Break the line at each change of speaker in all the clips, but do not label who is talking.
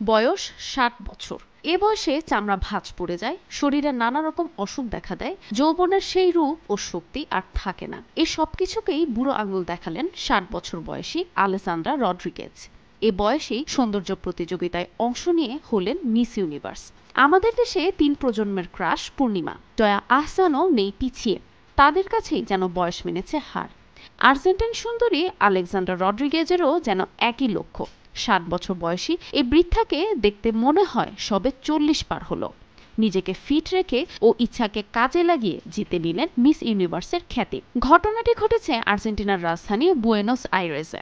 বয়স ৬০ বছর। এ বয়সে চামড়া ভাঁজ পড়ে যায়, শরীরে নানা রকম অসুখ দেখা দেয়, যৌবনের সেই রূপ ও শক্তি আর থাকে না। এই সবকিছুকেই বুড়ো আঙুল দেখালেন ৬০ বছর বয়সী আলেসান্দ্রা রড্রিগেজ। এ বয়সেই সৌন্দর্য প্রতিযোগিতায় অংশ নিয়ে হলেন মিস ইউনিভার্স। আমাদের দেশে ৩ প্রজন্মের ক্রাশ পূর্ণিমা, জয়া আহসানও নেই পিছিয়ে। তাদের কাছেই যেন বয়স মেনেছে হার। আর্জেন্টাইন সুন্দরী আলেকজান্ডার রড্রিগেজেরও যেন একই লক্ষ্য। ৬০ বছর বয়সী এই বৃদ্ধাকে দেখতে মনে হয় সবে ৪০ পার হলো। নিজেকে ফিট রেখে ও ইচ্ছাকে কাজে লাগিয়ে জিতে নিলেন মিস ইউনিভার্সের খ্যাতি। ঘটনাটি ঘটেছে আর্জেন্টিনার রাজধানী বুয়েনোস আইরেসে।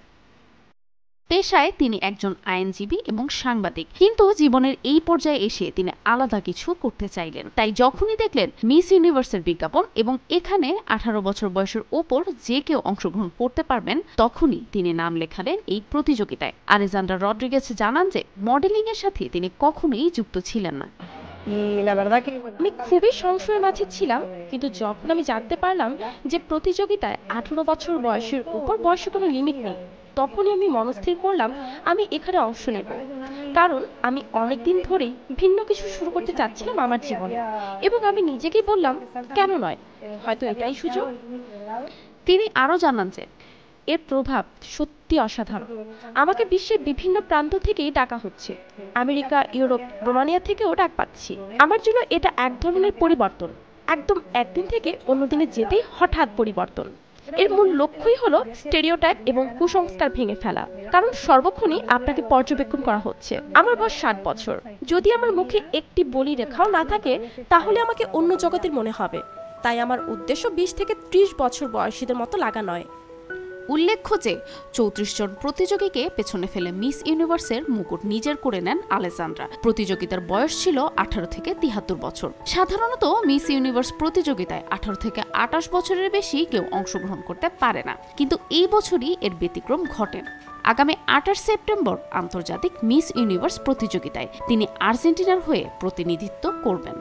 পেশায় তিনি একজন আইনজীবী এবং সাংবাদিক, কিন্তু জীবনের এই পর্যায়ে এসে তিনি আলাদা কিছু করতে চাইলেন। তাই যখনই দেখলেন মিস ইউনিভার্সের বিজ্ঞাপন এবং এখানে ১৮ বছর বয়সের ওপর যে কেউ অংশগ্রহণ করতে পারবেন, তখনই তিনি নাম লেখালেন এই প্রতিযোগিতায়। আলেজান্ড্রা রড্রিগেজ জানান যে মডেলিং এর সাথে তিনি কখনোই যুক্ত ছিলেন না।
আমি খুবই সংশয়ের মাঝে ছিলাম, কিন্তু যখন আমি জানতে পারলাম যে প্রতিযোগিতায় ১৮ বছর বয়সের উপর বয়সে কোনো লিমিট নেই, তখনই আমি মনস্থির করলাম আমি এখানে অংশ নেব। কারণ আমি অনেকদিন ধরেই ভিন্ন কিছু শুরু করতে চাচ্ছিলাম আমার জীবনে, এবং আমি নিজেকেই বললাম কেন নয়, হয়তো এটাই সুযোগ।
তিনি আরও জানান যে
এর প্রভাব সত্যি অসাধারণ। আমাকে বিশ্বের বিভিন্ন প্রান্ত থেকেই ডাকা হচ্ছে, আমেরিকা, ইউরোপ, রোমানিয়া থেকেও ডাক পাচ্ছি। আমার জন্য এটা এক ধরনের পরিবর্তন, একদম একদিন থেকে অন্য দিনে যেতেই হঠাৎ পরিবর্তন। এর মূল লক্ষ্যই হলো স্টেরিওটাইপ এবং কুসংস্কার ভেঙে ফেলা, কারণ সর্বক্ষণই আপনাকে পর্যবেক্ষণ করা হচ্ছে। আমার বয়স ৬০ বছর, যদি আমার মুখে একটি বলি রেখাও না থাকে তাহলে আমাকে অন্য জগতের মনে হবে। তাই আমার উদ্দেশ্য ২০ থেকে ৩০ বছর বয়সীদের মতো লাগা নয়।
উল্লেখ্য যে ৩৪ জন প্রতিযোগীকে পেছনে ফেলে মিস ইউনিভার্সের মুকুট নিজের করে নেন আলেসান্দ্রা। প্রতিযোগিতার বয়স ছিল ১৮ থেকে ৭৩ বছর। সাধারণত মিস ইউনিভার্স প্রতিযোগিতায় ১৮ থেকে ২৮ বছরের বেশি কেউ অংশগ্রহণ করতে পারে না, কিন্তু এই বছরই এর ব্যতিক্রম ঘটে। আগামী ২৮ সেপ্টেম্বর আন্তর্জাতিক মিস ইউনিভার্স প্রতিযোগিতায় তিনি আর্জেন্টিনার হয়ে প্রতিনিধিত্ব করবেন।